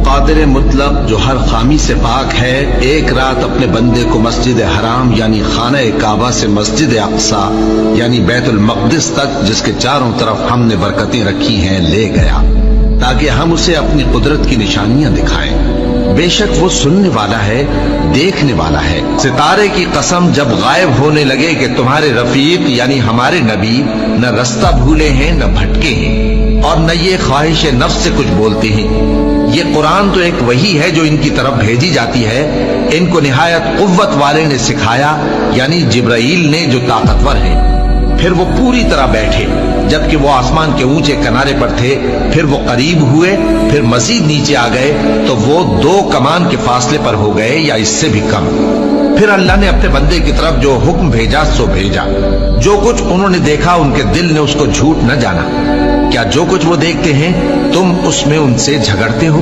قادر مطلق جو ہر خامی سے پاک ہے، ایک رات اپنے بندے کو مسجد حرام یعنی خانہ کعبہ سے مسجد اقصی یعنی بیت المقدس تک، جس کے چاروں طرف ہم نے برکتیں رکھی ہیں، لے گیا تاکہ ہم اسے اپنی قدرت کی نشانیاں دکھائیں۔ بے شک وہ سننے والا ہے، دیکھنے والا ہے۔ ستارے کی قسم جب غائب ہونے لگے کہ تمہارے رفیق یعنی ہمارے نبی نہ رستہ بھولے ہیں نہ بھٹکے ہیں اور نہ یہ خواہش نفس سے کچھ بولتے ہیں۔ یہ قرآن تو ایک وحی ہے جو ان کی طرف بھیجی جاتی ہے، ان کو نہایت قوت والے نے سکھایا یعنی جبرائیل نے جو طاقتور ہے۔ پھر وہ پوری طرح بیٹھے جبکہ وہ آسمان کے اونچے کنارے پر تھے، پھر وہ قریب ہوئے، پھر مزید نیچے آ گئے تو وہ 2 کمان کے فاصلے پر ہو گئے یا اس سے بھی کم۔ پھر اللہ نے اپنے بندے کی طرف جو حکم بھیجا سو بھیجا۔ جو کچھ انہوں نے دیکھا ان کے دل نے اس کو جھوٹ نہ جانا۔ کیا جو کچھ وہ دیکھتے ہیں تم اس میں ان سے جھگڑتے ہو؟